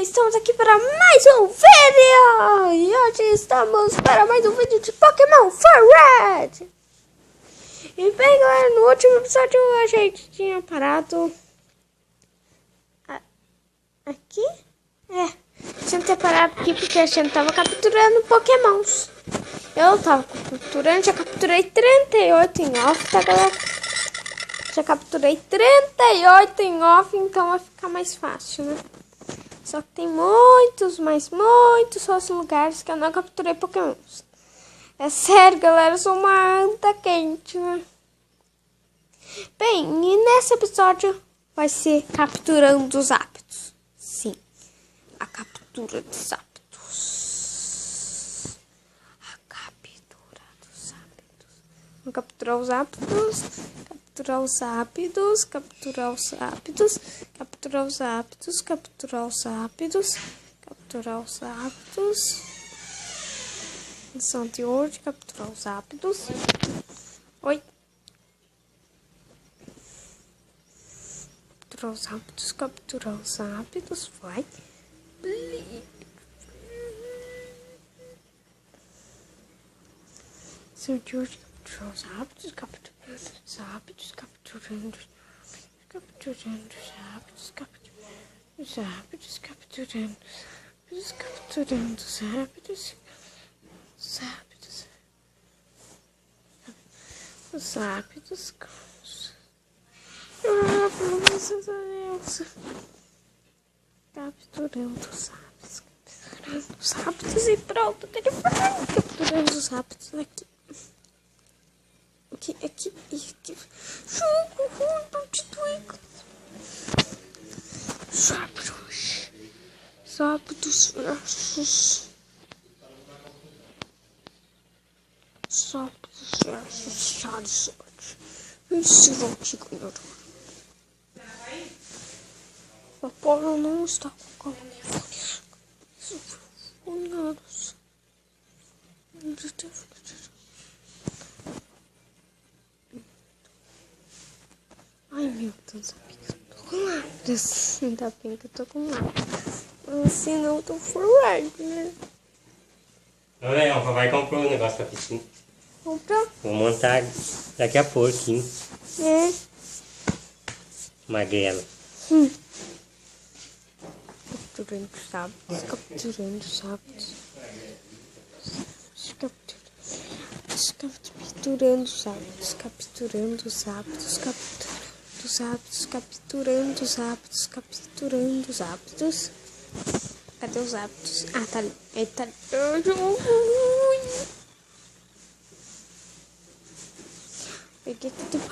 estamos aqui para mais um vídeo! E hoje estamos para mais um vídeo de Pokémon Red! E bem, galera, no último episódio a gente tinha parado... Aqui? Tinha que ter parado aqui porque a gente tava capturando Pokémons. Eu tava capturando, já capturei 38 em off, tá, galera? Já capturei 38 em off, então vai ficar mais fácil, né? Só que tem muitos, mas muitos outros lugares que eu não capturei Pokémons. É sério, galera, eu sou uma anta quente, né? Bem, e nesse episódio vai ser capturando os hábitos. Sim, a captura dos hábitos. A captura dos hábitos. Vamos capturar os hábitos. Capturar os hábitos, capturar os hábitos, capturar os hábitos, capturar os hábitos, capturar os hábitos. Missão de hoje, capturar os hábitos. Oi. Capturar os hábitos, capturar os hábitos, vai. Missão de hoje, capturar os hábitos, capturar os hábitos, capturando os hábitos, capturando os hábitos, capturando os hábitos, os hábitos, capturando os hábitos e pronto, capturando os hábitos aqui. Aqui. Jogo ruim, não te doido. Sábados versus Charizard. Esse jogo que ganhou. A Paula não está com calma. Ai, meu Deus, amiga, eu tô com lápis. Ainda bem que eu tô com lápis. Assim não, eu tô forward, né? Ô, Léo, o papai comprou um negócio pra piscina. Comprou? Vou montar daqui a pouquinho. Magrela. Capturando os hábitos, capturando os hábitos. Capturando os hábitos, capturando os hábitos, capturando os hábitos, capturando os hábitos. Cadê os hábitos? Ah, tá ali. Ele tá ali. Peguei tudo.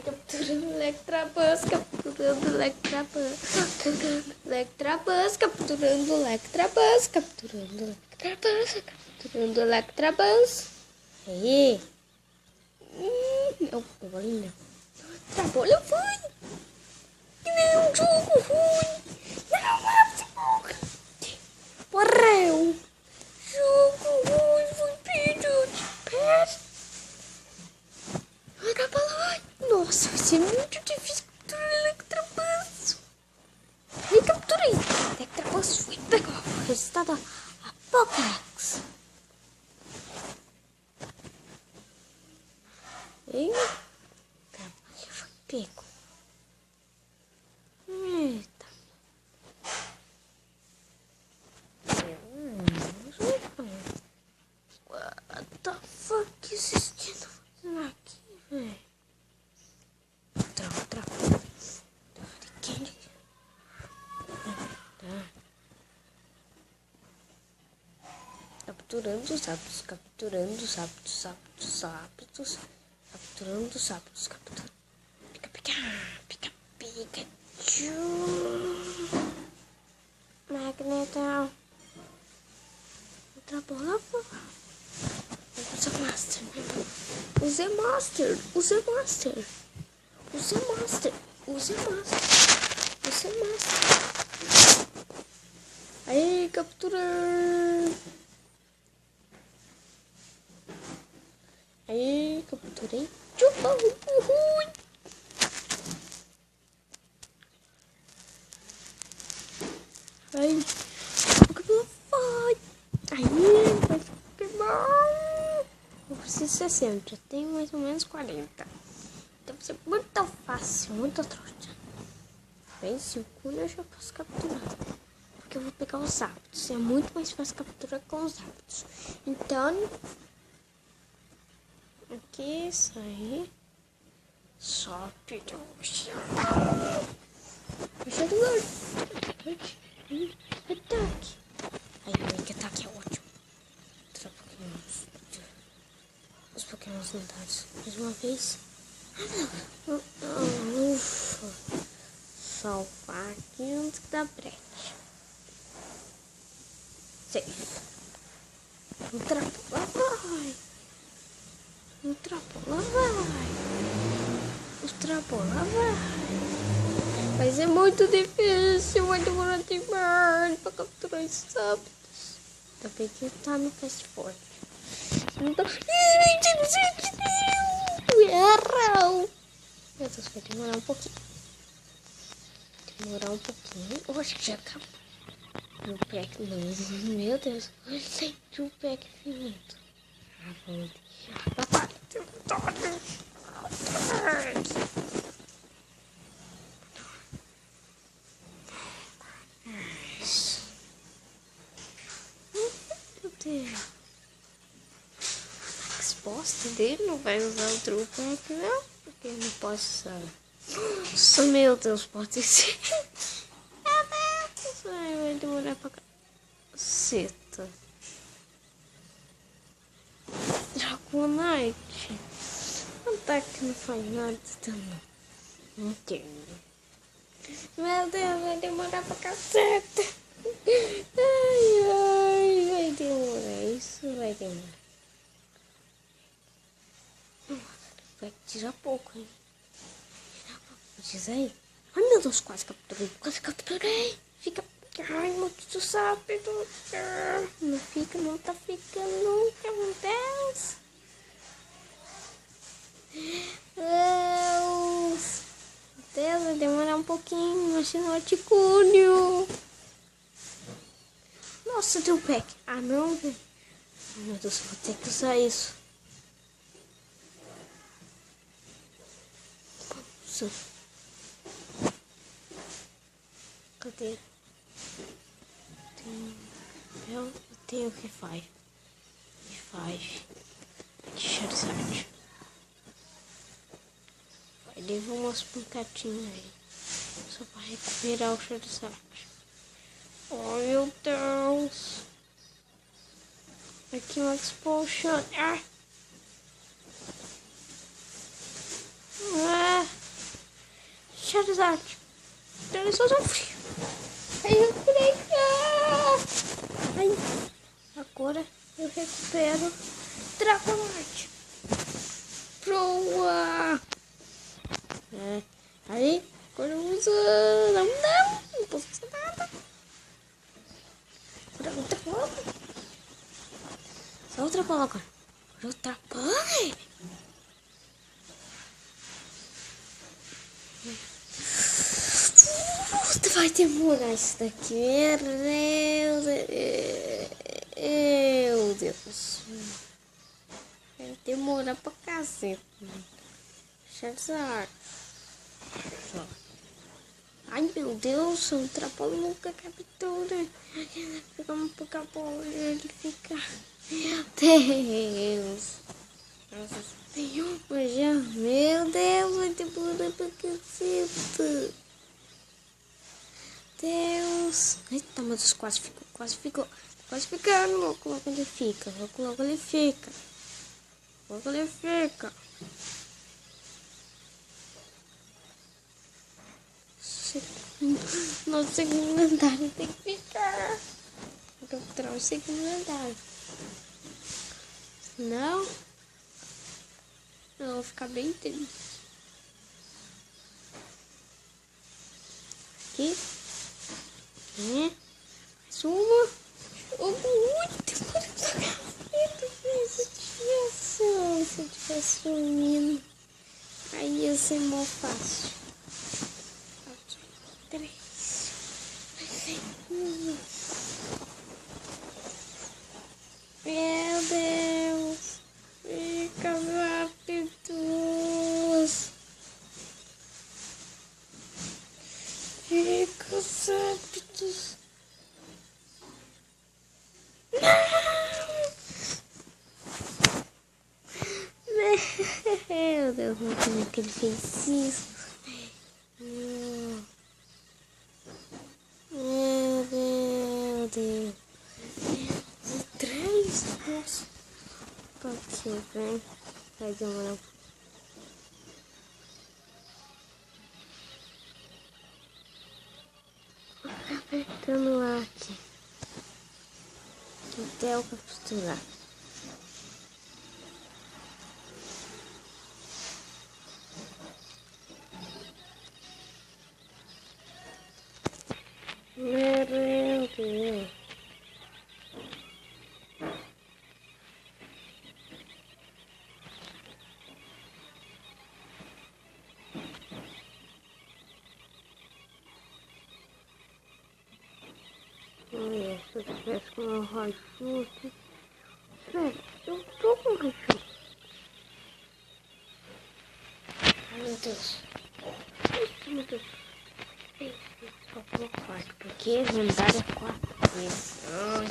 Capturando Electabuzz, capturando Electabuzz, capturando Electabuzz, capturando Electabuzz, capturando Electabuzz. Aí. Meu olho. Trabalho foi. Não, jogo ruim. Não, morreu. Jogo ruim, foi pedido de peste. Nossa, vai ser muito difícil capturar Electabuzz. Aí capturei. Electabuzz foi pegar o resultado da Pokédex. E trabalho foi pego. Eita. What the fuck is this aqui, velho? Capturando os hábitos, capturando os hábitos, capturando os hábitos, capturando. Pica, Pikachu. Magneton. Outra bola, pô. Usa Master. Aí, capturando. Aí, capturei. Chupa, uhul. Aí, vai Pokémon. Eu preciso 60, eu tenho mais ou menos 40. Deve ser muito fácil, muito trouxa. Bem, 5 eu já posso capturar. Porque eu vou pegar os hábitos. É muito mais fácil capturar com os hábitos. Então, aqui, isso aí. Só pediu. Ataque. Aí, que ataque é ótimo. Os Pokémons lendários. Mais uma vez. Ufa. Salvar aqui antes da brecha. Safe. Ultrapola vai. Ultrapola vai. Ultrapola vai. Mas é muito difícil. Vai demorar demais pra capturar esses hábitos. Ainda bem que tá no Fast Forward. Então... Errou! Meu Deus, vai demorar um pouquinho. Eu acho que já acabou. No pack, não. Meu Deus. Olha o pack finito. Vou deixar pra território. Meu Deus. A resposta dele não vai usar o True Pack, não? Porque eu não posso usar. Nossa, meu Deus, pode ser. Vai demorar pra caceta. Dragonite. Ataque não faz nada também. Não entendo. Meu Deus, vai demorar pra caceta. Ai, vai demorar. Isso vai demorar. Vai tirar pouco, hein? Diz aí. Ai, meu Deus, quase capturei. Fica... Ai, muito rápido. Não fica, não tá ficando nunca, meu Deus. Deus, vai demorar um pouquinho. Imagina o Articúneo. Nossa, deu pack. Ah, não, velho. Ai, meu Deus, vou ter que usar isso. Nossa. Cadê? Eu tenho que faz. Charizard. Vai levar umas pancadinhas aí. Só pra recuperar o Charizard. Oh, meu Deus. Aqui uma expulsion. Charizard. Charizard é frio. Aí eu creio. Agora eu recupero Dragonite. Proa. Aí, agora eu uso. Não posso fazer nada. Outra bola. Só outra bola agora. Outra bola. Vai demorar isso daqui. Meu Deus. Vai demorar pra caceta. Charizard. Ai, meu Deus. O Ultrapola nunca captura. Ficamos por Pokébola. Ele fica... Meu Deus. Nossa Senhora. Meu Deus. Vai demorar pra caceta. Deus. Eita, meu Deus, quase ficou. Quase ficando. Logo ele fica. Logo ele fica. No segundo andar tem que ficar. Vou capturar o segundo andar. Senão eu vou ficar bem triste. Aqui. Mais uma. Demora pra caceta, Jesus. se eu tivesse dormindo, aí ia ser mó fácil. Aqui, 3. Meu Deus, fica rápido. Fica rápido. Meu Deus, não sei como é que ele fez isso. Meu Deus. 3. Nossa. Aqui, vem. Vai demorar. Vou ficar apertando lá aqui. Até eu capturar. Meu Deus. Olha, se eu tivesse com uma Raichu. Sério, eu tô com Raichu. Ai, meu Deus. Isso, meu Deus. Só pro quarto, porque lendário é 4 vezes. Ai,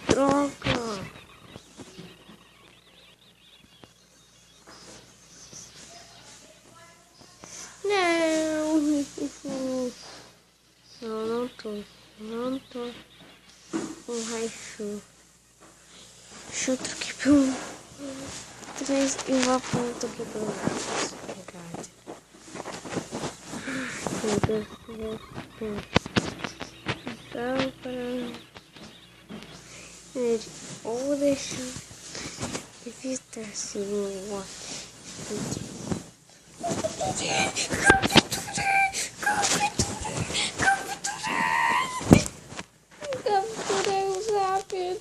droga. Não. Não tô. Não tô com Raichu. Deixa eu trocar pelo 3 e vou apontar aqui pelo lado. Obrigada. Meu Deus, então, ou deixar evitar se o capturei os rápidos.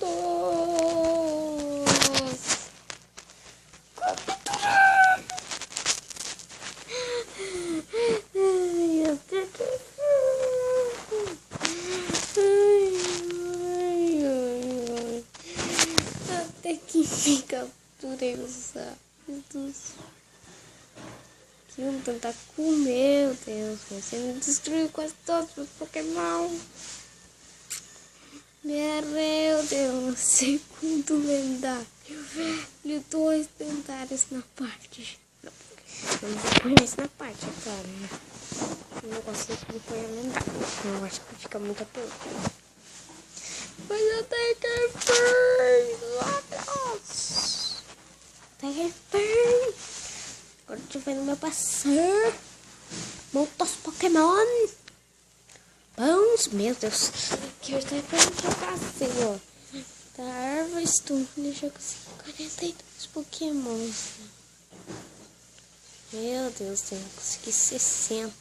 Até que me capturei os rápidos. Que um tentacu, meu Deus, você me destruiu quase todos os meus Pokémon. Meu Deus, segundo lendário, velho, 2 lendários na parte. Eu não vou pôr mais na parte, é claro, né? Eu não gosto de pôr lendário, eu acho que fica muito apelão. Mas eu tenho que Deus! Tenho que agora eu tô vendo meu parceiro. Muitos Pokémon. Bons, meu Deus. Que eu estou pra jogar assim, ó. Da árvore Stone, deixa eu conseguir 42 Pokémons. Meu Deus, tenho que conseguir 60.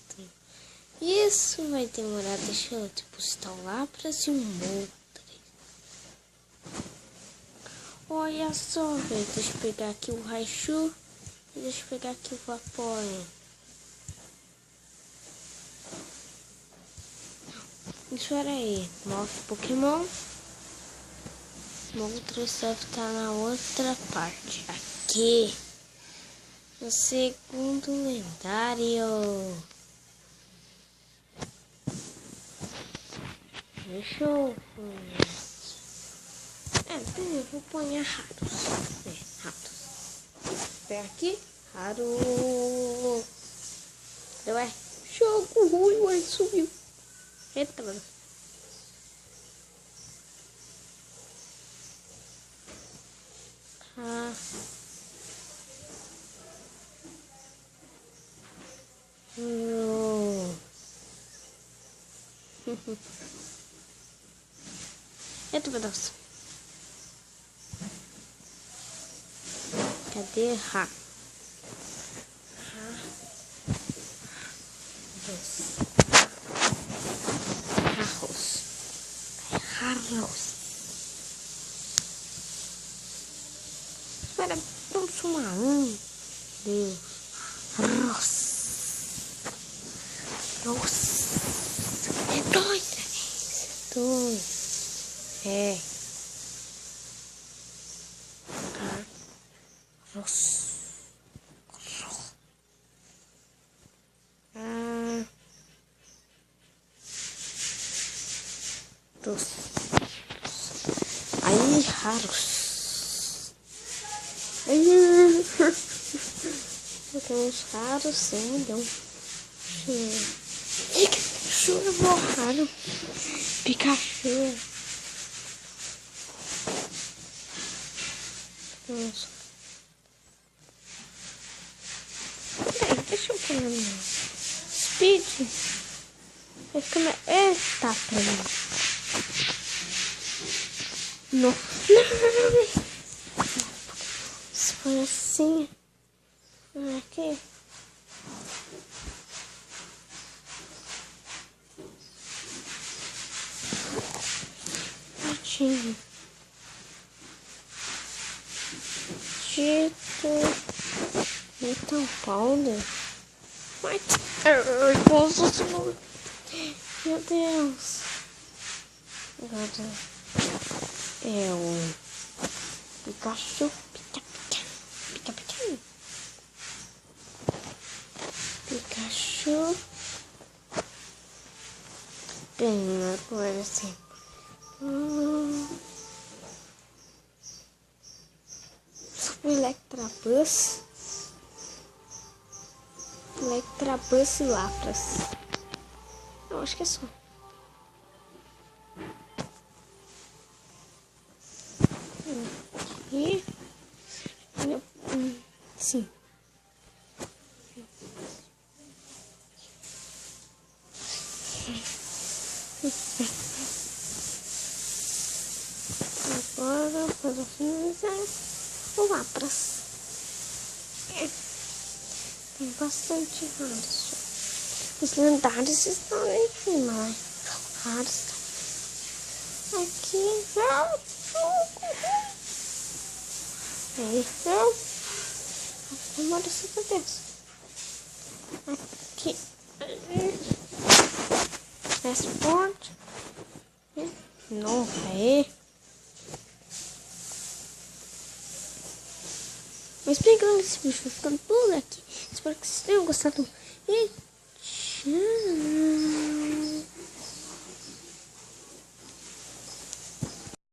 Isso vai demorar. Deixa eu depositar lá pra ser um monte. Olha só, velho. Deixa eu pegar aqui o Raichu. E deixa eu pegar aqui o Vaporeon. Espera aí. 9 Pokémon. Moltres tá na outra parte. Aqui. No segundo lendário. Deixa eu... eu vou pôr ratos. Ratos. Pega aqui. Haru. Ué, jogo ruim, ué, subiu. Eita, mano. Eita, pedaço. Cadê Ra? Arroz. para consumar um. Deus. Nossa. É dois. É. Nossa. Aí, raros. Tem uns raros, sim, então. Pikachu é bom raro. Pikachu. Nossa. Peraí, deixa eu pôr no meu Speed. Vai ficar mais... Eita, peraí. Não. Não. Se for assim. Aqui. Tito. Então, powder. Mas... Meu Deus. Agora é o Pikachu. Pikachu. Bem, agora assim. Electabuzz e Lapras. Eu acho que é só. E sim. Agora, para finalizar, o Lapras. Tem bastante raros. Os lendários estão aqui, mas raros aqui. Aí, demora essa cabeça. Aqui. Transporte. Não, aí. Mas pegando esse vídeo, vai ficando por aqui. Espero que vocês tenham gostado. E tchau.